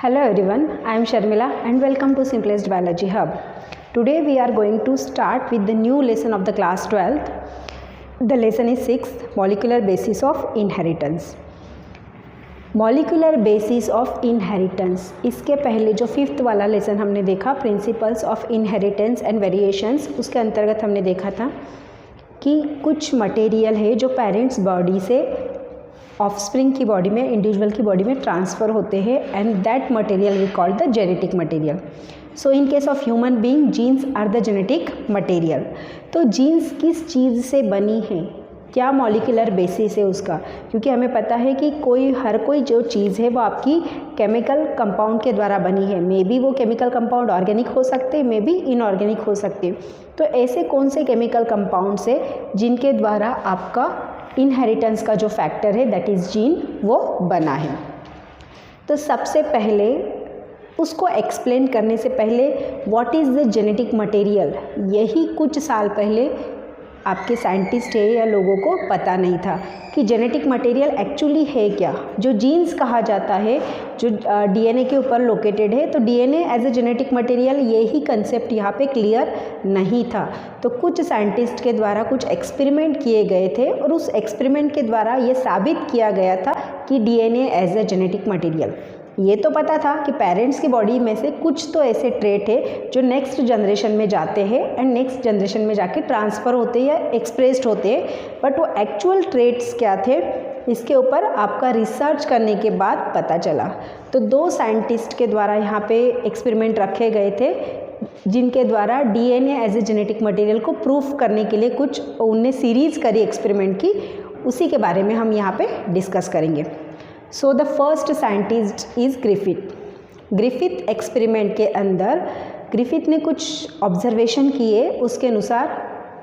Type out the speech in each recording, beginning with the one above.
Hello everyone, I am Sharmila and welcome to Simplest Biology Hub. Today we are going to start with the new lesson of the class 12th. The lesson is 6, Molecular Basis of Inheritance. Molecular Basis of Inheritance. इसके पहले जो 5th वाला lesson हमने देखा Principles of Inheritance and Variations, उसके अंतर्गत हमने देखा था कि कुछ मटेरियल है जो पेरेंट्स बॉडी से ऑफस्प्रिंग की बॉडी में, इंडिविजुअल की बॉडी में ट्रांसफ़र होते हैं and that material we called the genetic material. So in case of human being genes are the genetic material. तो जीन्स किस चीज़ से बनी है, क्या मॉलिक्यूलर बेसिस है उसका, क्योंकि हमें पता है कि हर कोई जो चीज़ है वो आपकी केमिकल कंपाउंड के द्वारा बनी है. मे बी वो केमिकल कंपाउंड ऑर्गेनिक हो सकते हैं, मे बी इनऑर्गेनिक हो सकते हैं. तो ऐसे कौन से केमिकल कंपाउंड्स है जिनके द्वारा आपका इनहेरिटेंस का जो फैक्टर है दैट इज़ जीन वो बना है. तो सबसे पहले उसको एक्सप्लेन करने से पहले what is the genetic material, यही कुछ साल पहले आपके साइंटिस्ट है या लोगों को पता नहीं था कि जेनेटिक मटेरियल एक्चुअली है क्या. जो जीन्स कहा जाता है जो डीएनए के ऊपर लोकेटेड है, तो DNA as a genetic material, यही कंसेप्ट यहाँ पे क्लियर नहीं था. तो कुछ साइंटिस्ट के द्वारा कुछ एक्सपेरिमेंट किए गए थे और उस एक्सपेरिमेंट के द्वारा ये साबित किया गया था कि DNA as a genetic material. ये तो पता था कि पेरेंट्स की बॉडी में से कुछ तो ऐसे ट्रेट है जो नेक्स्ट जनरेशन में जाते हैं एंड नेक्स्ट जनरेशन में जाके ट्रांसफ़र होते हैं या एक्सप्रेस्ड होते हैं, बट वो एक्चुअल ट्रेट्स क्या थे इसके ऊपर आपका रिसर्च करने के बाद पता चला. तो 2 साइंटिस्ट के द्वारा यहाँ पे एक्सपेरिमेंट रखे गए थे जिनके द्वारा DNA as a genetic material को प्रूफ करने के लिए कुछ उनने सीरीज़ करी एक्सपेरिमेंट की, उसी के बारे में हम यहाँ पे डिस्कस करेंगे. So the first scientist is Griffith. Griffith experiment के अंदर ग्रिफिथ ने कुछ ऑब्जर्वेशन किए, उसके अनुसार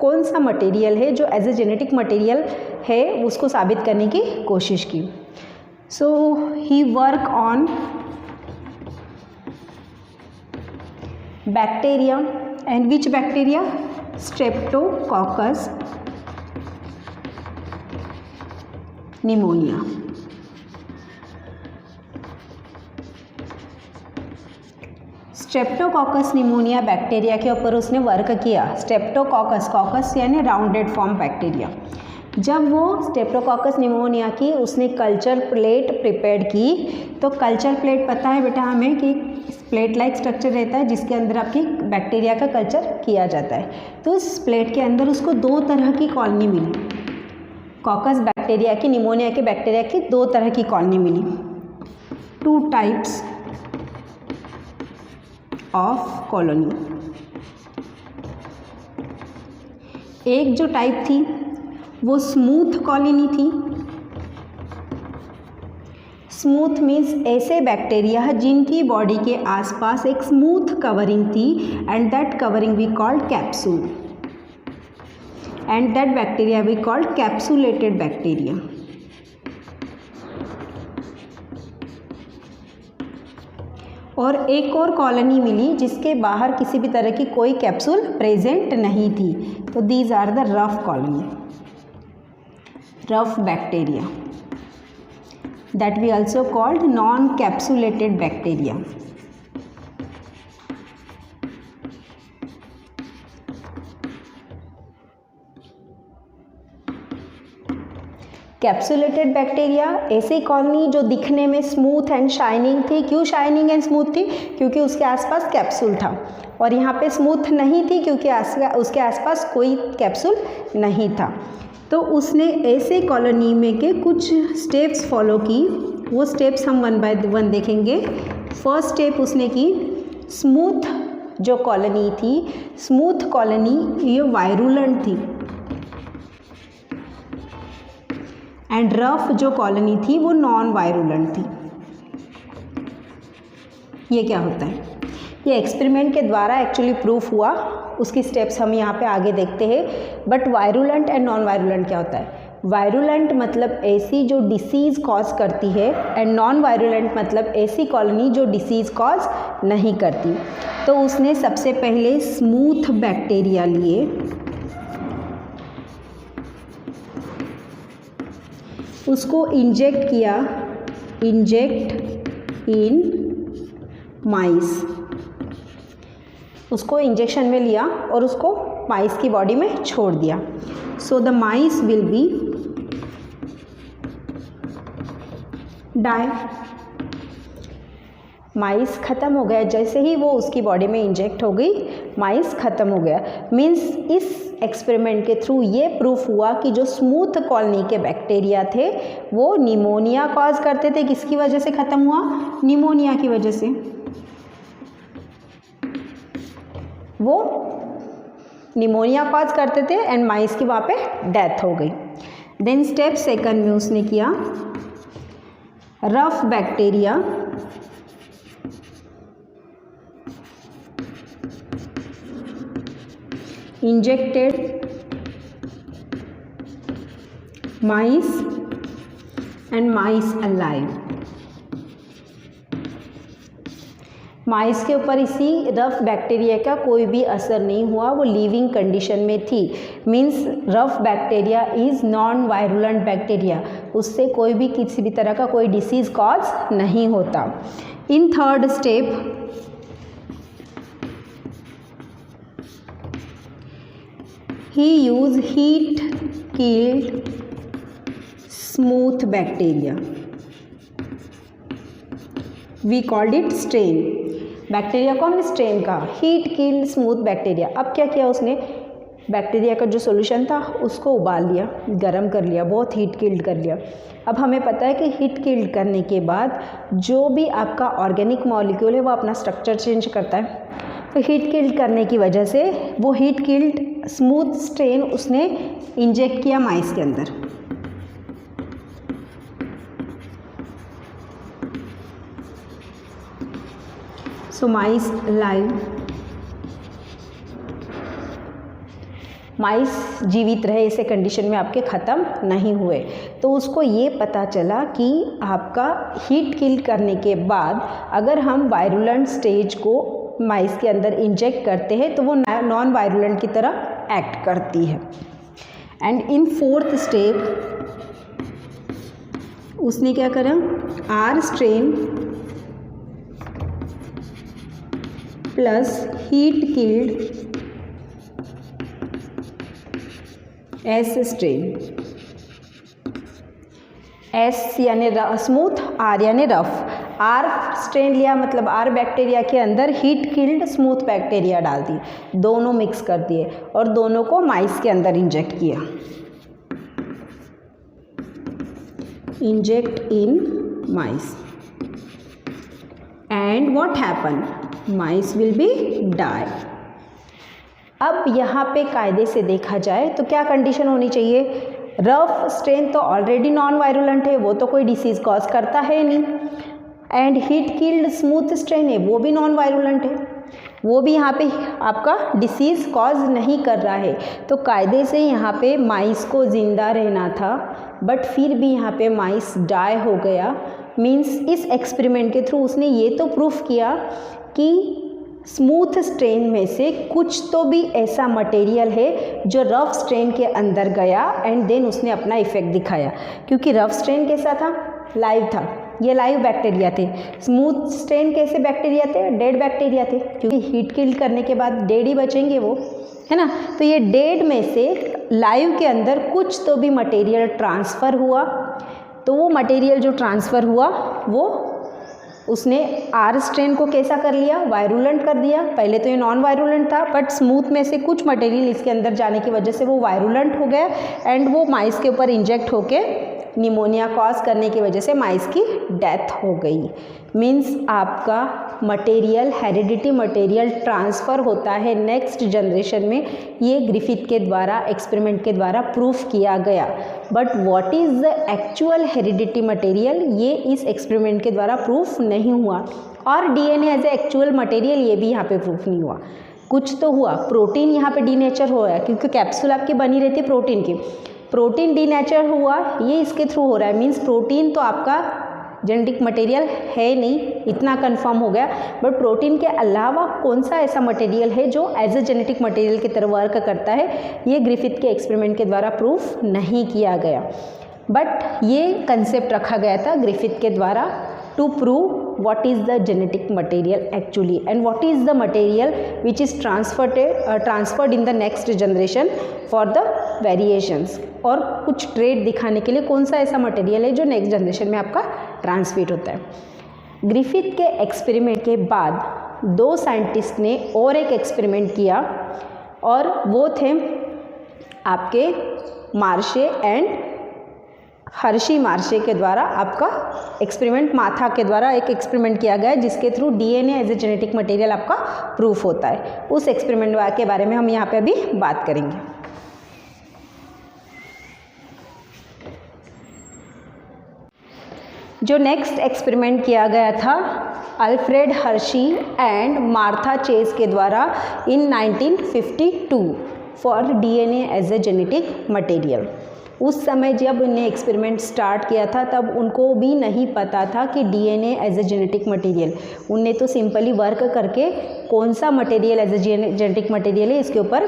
कौन सा मटेरियल है जो एज ए जेनेटिक मटेरियल है उसको साबित करने की कोशिश की. So he work on bacteria and which bacteria, streptococcus pneumonia. Streptococcus pneumonia bacteria के ऊपर उसने वर्क किया. स्ट्रेप्टोकॉकस, कॉकस यानी राउंडेड फॉर्म बैक्टीरिया. जब वो स्ट्रेप्टोकॉकस निमोनिया की उसने कल्चर प्लेट प्रिपेयर की, तो कल्चर प्लेट पता है बेटा हमें कि प्लेट लाइक स्ट्रक्चर रहता है जिसके अंदर आपकी बैक्टीरिया का कल्चर किया जाता है. तो इस प्लेट के अंदर उसको 2 तरह की कॉलोनी मिली. कॉकस बैक्टीरिया की, निमोनिया के बैक्टीरिया की 2 तरह की कॉलोनी मिली. 2 टाइप्स ऑफ कॉलोनी. एक जो टाइप थी वो स्मूथ कॉलोनी थी. स्मूथ मीन्स ऐसे बैक्टीरिया जिनकी बॉडी के आसपास एक स्मूथ कवरिंग थी and that covering we called capsule, and that bacteria we called capsulated bacteria. और एक और कॉलोनी मिली जिसके बाहर किसी भी तरह की कोई कैप्सूल प्रेजेंट नहीं थी. तो these are the rough colony, rough bacteria, that we also called non capsulated bacteria. Capsulated bacteria ऐसी कॉलोनी जो दिखने में स्मूथ एंड शाइनिंग थी. क्यों शाइनिंग एंड स्मूथ थी? क्योंकि उसके आसपास कैप्सूल था. और यहाँ पे स्मूथ नहीं थी क्योंकि उसके आसपास कोई कैप्सूल नहीं था. तो उसने ऐसे कॉलोनी में के कुछ स्टेप्स फॉलो की. वो स्टेप्स हम 1 बाय 1 देखेंगे. फर्स्ट स्टेप उसने की, स्मूथ जो कॉलोनी थी, स्मूथ कॉलोनी ये वायरुलेंट थी, एंड रफ जो कॉलोनी थी वो नॉन वायरुलेंट थी. ये क्या होता है? ये एक्सपेरिमेंट के द्वारा एक्चुअली प्रूफ हुआ. उसकी स्टेप्स हम यहाँ पे आगे देखते हैं. But virulent and non virulent क्या होता है? वायरुलेंट मतलब ऐसी जो डिसीज़ कॉज करती है एंड नॉन वायरुलेंट मतलब ऐसी कॉलोनी जो डिसीज़ कॉज नहीं करती. तो उसने सबसे पहले स्मूथ बैक्टीरिया लिए, उसको इंजेक्ट किया, इंजेक्ट इन माइस, उसको इंजेक्शन में लिया और उसको माइस की बॉडी में छोड़ दिया. So the mice will be die. Mice ख़त्म हो गया. जैसे ही वो उसकी बॉडी में इंजेक्ट हो गई, माइस ख़त्म हो गया. मीन्स इस एक्सपेरिमेंट के थ्रू ये प्रूफ हुआ कि जो स्मूथ कॉलोनी के बैक्टीरिया थे वो निमोनिया कॉज करते थे. किसकी वजह से ख़त्म हुआ? निमोनिया की वजह से. वो निमोनिया कॉज करते थे एंड माइस की वहाँ पे डेथ हो गई. देन स्टेप सेकंड में उसने किया, rough bacteria injected mice and mice alive. Mice के ऊपर इसी रफ बैक्टीरिया का कोई भी असर नहीं हुआ, वो लिविंग कंडीशन में थी. Means rough bacteria is non virulent bacteria, उससे कोई भी किसी भी तरह का कोई डिसीज़ कॉज नहीं होता. In third step he used heat killed smooth bacteria. We called it strain. Bacteria कौन? स्ट्रेन का. Heat killed smooth bacteria. अब क्या किया उसने? बैक्टीरिया का जो सॉल्यूशन था उसको उबाल लिया, गरम कर लिया, बहुत हीट किल्ड कर लिया. अब हमें पता है कि हीट किल्ड करने के बाद जो भी आपका ऑर्गेनिक मॉलिक्यूल है वो अपना स्ट्रक्चर चेंज करता है. तो हीट किल्ड करने की वजह से वो हीट किल्ड स्मूथ स्ट्रेन उसने इंजेक्ट किया माइस के अंदर. सो माइस लाइव, माइस जीवित रहे, ऐसे कंडीशन में आपके ख़त्म नहीं हुए. तो उसको ये पता चला कि आपका हीट किल करने के बाद अगर हम वायरुलेंट स्टेज को माइस के अंदर इंजेक्ट करते हैं तो वो नॉन वायरुलेंट की तरह एक्ट करती है. एंड इन फोर्थ स्टेप उसने क्या करा? R strain plus heat killed S strain. S यानी स्मूथ, आर यानी रफ. आर स्ट्रेन लिया मतलब आर बैक्टीरिया के अंदर हीट किल्ड स्मूथ बैक्टीरिया डाल दी, दोनों मिक्स कर दिए और दोनों को माइस के अंदर इंजेक्ट किया. Inject in mice and what happen? Mice will be die. अब यहाँ पे कायदे से देखा जाए तो क्या कंडीशन होनी चाहिए? रफ स्ट्रेन तो ऑलरेडी नॉन वायरुलेंट है, वो तो कोई डिसीज़ कॉज करता है नहीं. And heat killed smooth strain है, वो भी नॉन वायरुलेंट है, वो भी यहाँ पे आपका डिसीज़ कॉज नहीं कर रहा है. तो कायदे से यहाँ पे माइस को ज़िंदा रहना था, बट फिर भी यहाँ पे माइस डाई हो गया. मीन्स इस एक्सपेरिमेंट के थ्रू उसने ये तो प्रूफ किया कि स्मूथ स्ट्रेन में से कुछ तो भी ऐसा मटेरियल है जो रफ स्ट्रेन के अंदर गया एंड देन उसने अपना इफेक्ट दिखाया. क्योंकि रफ स्ट्रेन कैसा था? लाइव था, ये लाइव बैक्टीरिया थे. स्मूथ स्ट्रेन कैसे बैक्टीरिया थे? डेड बैक्टीरिया थे, क्योंकि हीट किल करने के बाद डेड ही बचेंगे वो, है ना. तो ये डेड में से लाइव के अंदर कुछ तो भी मटेरियल ट्रांसफ़र हुआ. तो वो मटेरियल जो ट्रांसफ़र हुआ वो उसने आर स्ट्रेन को कैसा कर लिया? वायरुलेंट कर दिया. पहले तो ये नॉन वायरुलेंट था, बट स्मूथ में से कुछ मटेरियल इसके अंदर जाने की वजह से वो वायरुलेंट हो गया एंड वो माइस के ऊपर इंजेक्ट होके निमोनिया कॉज करने की वजह से माइस की डेथ हो गई. मीन्स आपका मटेरियल, हेरिडिटी मटेरियल ट्रांसफ़र होता है नेक्स्ट जनरेशन में. ये ग्रिफिथ के द्वारा एक्सपेरिमेंट के द्वारा प्रूफ किया गया. But what is the actual heredity material, ये इस एक्सपेरिमेंट के द्वारा प्रूफ नहीं हुआ. और DNA as a actual material, ये भी यहाँ पे प्रूफ नहीं हुआ. कुछ तो हुआ, प्रोटीन यहाँ पे डीनेचर हो रहा है, क्योंकि कैप्सूल आपकी बनी रहती है प्रोटीन की. प्रोटीन डीनेचर हुआ, ये इसके थ्रू हो रहा है. मीन्स प्रोटीन तो आपका जेनेटिक मटेरियल है नहीं, इतना कंफर्म हो गया. बट प्रोटीन के अलावा कौन सा ऐसा मटेरियल है जो एज ए जेनेटिक मटेरियल की तरह वर्क करता है, ये ग्रिफिथ के एक्सपेरिमेंट के द्वारा प्रूफ नहीं किया गया. बट ये कंसेप्ट रखा गया था ग्रिफिथ के द्वारा to prove what is the genetic material actually and what is the material which is transferred in the next generation for the variations, और कुछ ट्रेड दिखाने के लिए कौन सा ऐसा मटेरियल है जो नेक्स्ट जनरेशन में आपका ट्रांसमिट होता है। ग्रिफिथ के एक्सपेरिमेंट के बाद दो साइंटिस्ट ने और एक एक्सपेरिमेंट किया और वो थे आपके मार्शे एंड हर्शी मार्शे के द्वारा आपका एक्सपेरिमेंट, माथा के द्वारा एक एक्सपेरिमेंट किया गया जिसके through DNA as a genetic material आपका प्रूफ होता है। उस एक्सपेरिमेंट के बारे में हम यहाँ पे अभी बात करेंगे। जो नेक्स्ट एक्सपेरिमेंट किया गया था Alfred Hershey and Martha Chase के द्वारा in 1952 for DNA as a genetic material. उस समय जब उन्हें एक्सपेरिमेंट स्टार्ट किया था तब उनको भी नहीं पता था कि DNA as a genetic material, उनने तो सिंपली वर्क करके कौन सा material as a genetic material है इसके ऊपर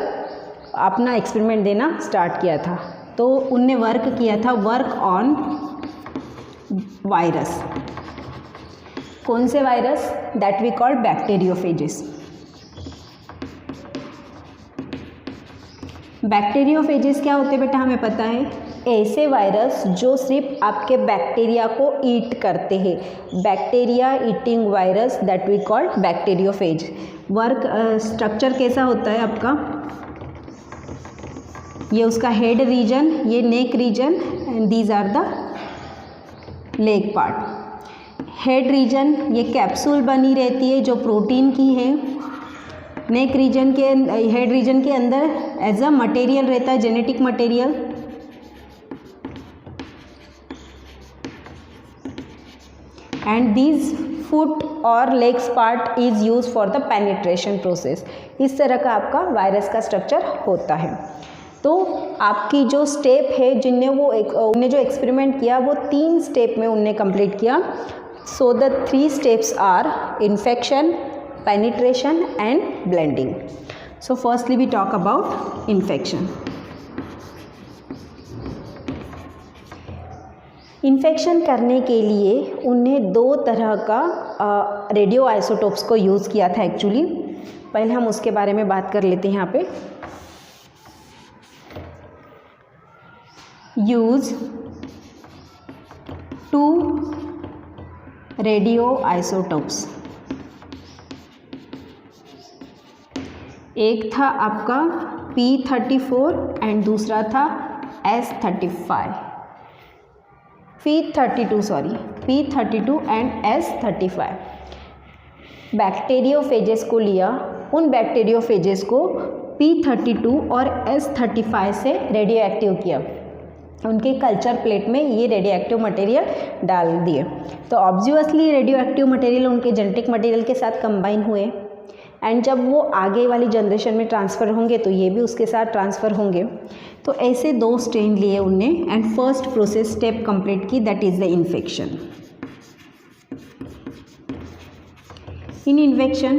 अपना एक्सपेरिमेंट देना स्टार्ट किया था। तो उनने वर्क किया था वर्क ऑन वायरस। कौन से virus? That we called bacteriophages. Bacteriophages क्या होते हैं बेटा, हमें पता है, ऐसे वायरस जो सिर्फ आपके बैक्टीरिया को ईट करते हैं, bacteria eating virus, that we called bacteriophage. Work structure कैसा होता है आपका, ये उसका हेड रीजन, ये neck region and these are the leg part. Head region ये कैप्सूल बनी रहती है जो प्रोटीन की है। नेक रीजन के हेड रीजन के अंदर एज अ मटेरियल रहता है, genetic material. And these foot और legs part is use for the penetration process. इस तरह का आपका वायरस का स्ट्रक्चर होता है। तो आपकी जो स्टेप है उनने जो एक्सपेरिमेंट किया वो 3 स्टेप में उनने कंप्लीट किया। So the 3 steps are infection, penetration and blending. So firstly we talk about infection. Infection करने के लिए उनने 2 तरह का रेडियो आइसोटोप्स को यूज़ किया था एक्चुअली। पहले हम उसके बारे में बात कर लेते हैं यहाँ पे। Use 2 radio isotopes. एक था आपका P34 एंड दूसरा था S35, P32 and S35। Bacteriophages को लिया, उन बैक्टीरियोफेजेस को P32 और S35 से रेडियो एक्टिव किया, उनके कल्चर प्लेट में ये रेडियो एक्टिव मटेरियल डाल दिए। तो ऑब्वियसली रेडियो एक्टिव मटेरियल उनके जेनेटिक मटेरियल के साथ कंबाइन हुए एंड जब वो आगे वाली जनरेशन में ट्रांसफ़र होंगे तो ये भी उसके साथ ट्रांसफ़र होंगे। तो ऐसे 2 स्ट्रेन लिए उनने and first process step complete की, दैट इज़ द इन्फेक्शन। इन इन्फेक्शन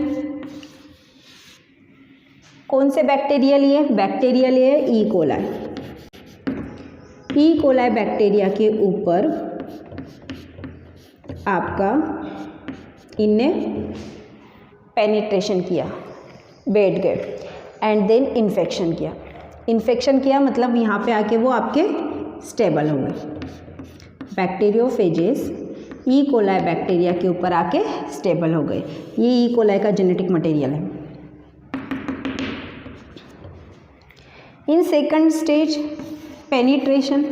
कौन से बैक्टीरिया लिए? बैक्टीरिया लिए E coli. E coli bacteria के ऊपर आपका इनने पेनिट्रेशन किया, बैठ गए एंड देन इन्फेक्शन किया। इन्फेक्शन किया मतलब यहाँ पे आके वो आपके स्टेबल हो गए। बैक्टीरियोफेजेस ई कोलाई बैक्टीरिया के ऊपर आके स्टेबल हो गए। ये ई कोलाई का जेनेटिक मटेरियल है। In second stage penetration.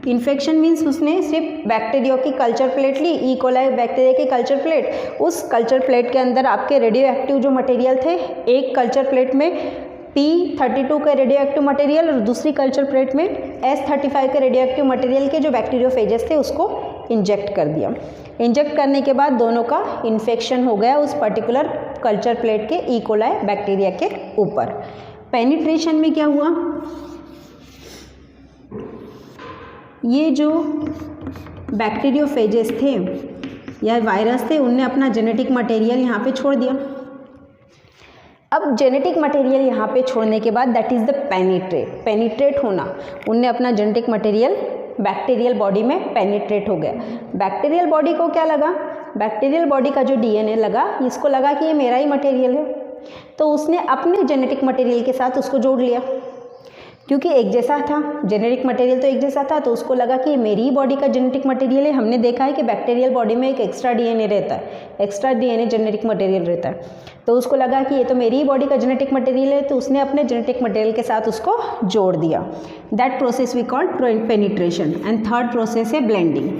Infection means उसने सिर्फ बैक्टीरिया की कल्चर प्लेट ली, ई कोलाई बैक्टीरिया की कल्चर प्लेट, उस कल्चर प्लेट के अंदर आपके रेडियो एक्टिव जो मटेरियल थे, एक कल्चर प्लेट में P32 के रेडियो एक्टिव मटेरियल और दूसरी कल्चर प्लेट में S35 के रेडियो एक्टिव मटेरियल के जो बैक्टीरियोफेजेस थे उसको इंजेक्ट कर दिया। इंजेक्ट करने के बाद दोनों का इन्फेक्शन हो गया उस पर्टिकुलर कल्चर प्लेट के ई कोलाई बैक्टीरिया के ऊपर। पेनिट्रेशन में क्या हुआ, ये जो बैक्टीरियोफेजेस थे या वायरस थे उनने अपना जेनेटिक मटेरियल यहाँ पे छोड़ दिया। अब जेनेटिक मटेरियल यहाँ पे छोड़ने के बाद दैट इज़ द पेनिट्रेट होना, उनने अपना जेनेटिक मटेरियल बैक्टीरियल बॉडी में पेनिट्रेट हो गया। बैक्टीरियल बॉडी को क्या लगा, बैक्टीरियल बॉडी का जो डीएनए लगा, इसको लगा कि ये मेरा ही मटेरियल है, तो उसने अपने जेनेटिक मटेरियल के साथ उसको जोड़ लिया, क्योंकि एक जैसा था, जेनेटिक मटेरियल तो एक जैसा था, तो उसको लगा कि ये मेरी ही बॉडी का जेनेटिक मटेरियल है। हमने देखा है कि बैक्टीरियल बॉडी में एक एक्स्ट्रा डीएनए रहता है, एक्स्ट्रा डीएनए जेनेटिक मटेरियल रहता है, तो उसको लगा कि ये तो मेरी ही बॉडी का जेनेटिक मटेरियल है, तो उसने अपने जेनेटिक मटेरियल के साथ उसको जोड़ दिया। That process we called penetration. And third process है ब्लेंडिंग।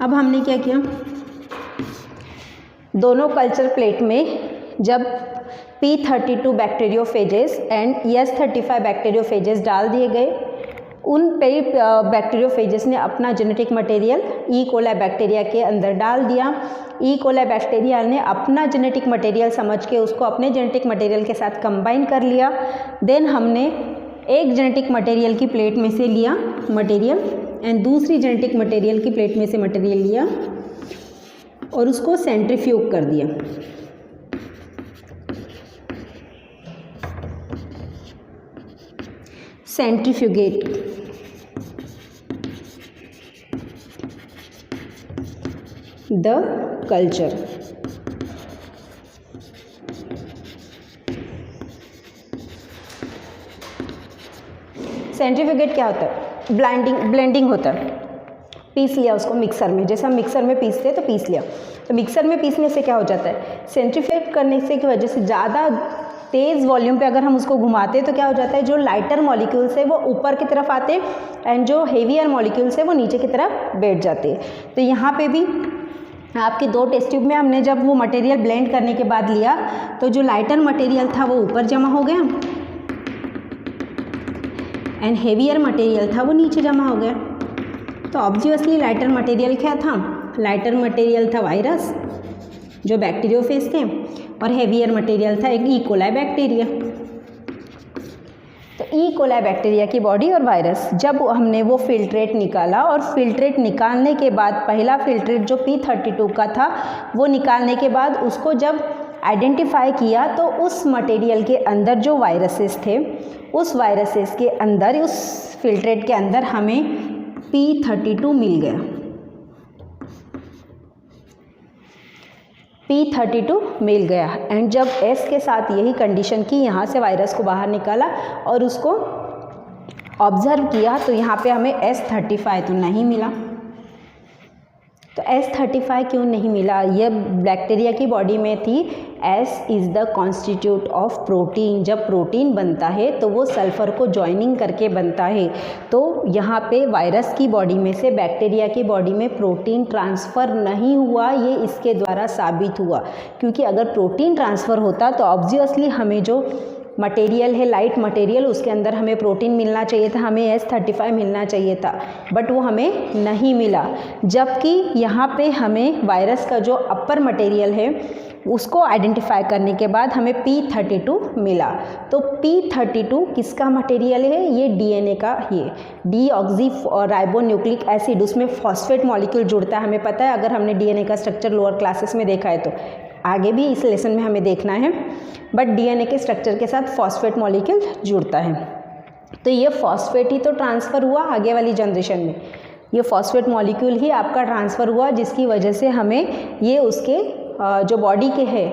अब हमने क्या किया, दोनों कल्चर प्लेट में जब P32 bacteriophages and S35 bacteriophages डाल दिए गए, उन बैक्टीरियोफेजेस ने अपना जेनेटिक मटेरियल ई कोलाई बैक्टीरिया के अंदर डाल दिया। ई कोलाई बैक्टीरिया ने अपना जेनेटिक मटेरियल समझ के उसको अपने जेनेटिक मटेरियल के साथ कंबाइन कर लिया। देन हमने एक जेनेटिक मटेरियल की प्लेट में से लिया मटेरियल एंड दूसरी जेनेटिक मटेरियल की प्लेट में से मटेरियल लिया और उसको सेंट्रीफ्यूग कर दिया। सेंट्रीफ्यूगेट, द कल्चर। सेंट्रीफ्यूगेट क्या होता है, ब्लेंडिंग होता है। पीस लिया उसको मिक्सर में, जैसे हम मिक्सर में पीसते हैं तो पीस लिया, तो मिक्सर में पीसने से क्या हो जाता है, सेंट्रीफ्यूगेट करने से की वजह से ज़्यादा तेज़ वॉल्यूम पे अगर हम उसको घुमाते हैं तो क्या हो जाता है, जो लाइटर मॉलिक्यूल्स है वो ऊपर की तरफ आते हैं एंड जो हेवियर मॉलिक्यूल्स है वो नीचे की तरफ बैठ जाते हैं। तो यहाँ पे भी आपके 2 टेस्ट ट्यूब में हमने जब वो मटेरियल ब्लेंड करने के बाद लिया तो जो लाइटर मटेरियल था वो ऊपर जमा हो गया एंड हेवियर मटेरियल था वो नीचे जमा हो गया। तो ऑब्वियसली लाइटर मटेरियल क्या था, लाइटर मटेरियल था वायरस जो बैक्टीरियोफेज थे और हेवियर मटेरियल था एक ई कोलाई बैक्टीरिया। तो ई कोलाई बैक्टीरिया की बॉडी और वायरस, जब हमने वो फिल्ट्रेट निकाला और फिल्ट्रेट निकालने के बाद पहला फिल्ट्रेट जो P32 का था वो निकालने के बाद उसको जब आइडेंटिफाई किया तो उस मटेरियल के अंदर जो वायरसेस थे, उस वायरसेस के अंदर, उस फिल्ट्रेट के अंदर हमें P32 मिल गया। P32 मिल गया एंड जब S के साथ यही कंडीशन की, यहाँ से वायरस को बाहर निकाला और उसको ऑब्जर्व किया तो यहाँ पे हमें S35 तो नहीं मिला। तो S35 क्यों नहीं मिला, ये बैक्टीरिया की बॉडी में थी। S is the constitute of protein. जब प्रोटीन बनता है तो वो सल्फ़र को जॉइनिंग करके बनता है। तो यहाँ पे वायरस की बॉडी में से बैक्टीरिया की बॉडी में प्रोटीन ट्रांसफ़र नहीं हुआ, ये इसके द्वारा साबित हुआ। क्योंकि अगर प्रोटीन ट्रांसफ़र होता तो ऑब्वियसली हमें जो मटेरियल है, लाइट मटेरियल, उसके अंदर हमें प्रोटीन मिलना चाहिए था, हमें S35 मिलना चाहिए था, बट वो हमें नहीं मिला। जबकि यहाँ पे हमें वायरस का जो अपर मटेरियल है उसको आइडेंटिफाई करने के बाद हमें P32 मिला। तो P32 किसका मटेरियल है, ये डीएनए का, ये डीऑक्सी राइबोन्यूक्लिक एसिड, उसमें फॉस्फेट मॉलिक्यूल जुड़ता है। हमें पता है, अगर हमने डीएनए का स्ट्रक्चर लोअर क्लासेस में देखा है तो आगे भी इस लेसन में हमें देखना है, बट डीएनए के स्ट्रक्चर के साथ फॉस्फेट मॉलिक्यूल जुड़ता है। तो ये फॉस्फेट ही तो ट्रांसफ़र हुआ आगे वाली जनरेशन में, ये फॉस्फेट मॉलिक्यूल ही आपका ट्रांसफ़र हुआ, जिसकी वजह से हमें ये उसके जो बॉडी के है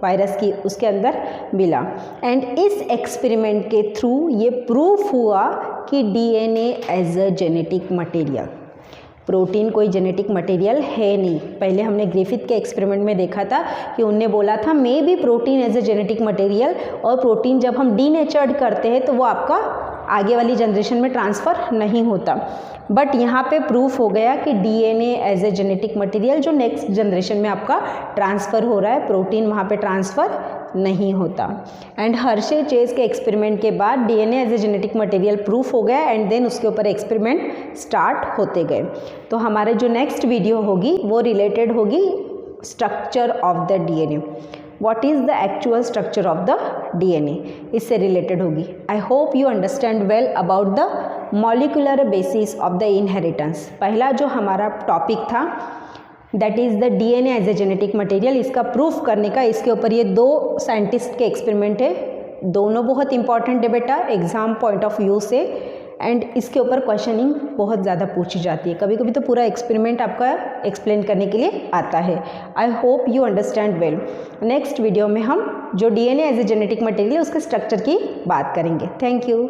वायरस की उसके अंदर मिला। एंड इस एक्सपेरिमेंट के थ्रू ये प्रूफ हुआ कि DNA as a genetic material, protein कोई जेनेटिक मटेरियल है नहीं। पहले हमने ग्रिफिथ के एक्सपेरिमेंट में देखा था कि उनने बोला था maybe protein as a genetic material, और प्रोटीन जब हम डीनेचर्ड करते हैं तो वो आपका आगे वाली जनरेशन में ट्रांसफ़र नहीं होता। बट यहाँ पे प्रूफ हो गया कि DNA as a genetic material जो नेक्स्ट जनरेशन में आपका ट्रांसफ़र हो रहा है, प्रोटीन वहाँ पे ट्रांसफ़र नहीं होता। एंड हर्शे चेज के एक्सपेरिमेंट के बाद DNA as a genetic material proof हो गया एंड देन उसके ऊपर एक्सपेरिमेंट स्टार्ट होते गए। तो हमारे जो नेक्स्ट वीडियो होगी वो रिलेटेड होगी structure of the DNA, what is the actual structure of the DNA, इससे रिलेटेड होगी। I hope you understand well about the molecular basis of the inheritance. पहला जो हमारा टॉपिक था that is the DNA as a genetic material, इसका proof करने का, इसके ऊपर ये 2 साइंटिस्ट के एक्सपेरिमेंट है, दोनों बहुत इंपॉर्टेंट है बेटा एग्जाम पॉइंट ऑफ व्यू से। एंड इसके ऊपर क्वेश्चनिंग बहुत ज़्यादा पूछी जाती है, कभी कभी तो पूरा एक्सपेरिमेंट आपका एक्सप्लेन करने के लिए आता है। I hope you understand well. Next video में हम जो DNA as a genetic material है उसके स्ट्रक्चर की बात करेंगे। Thank you.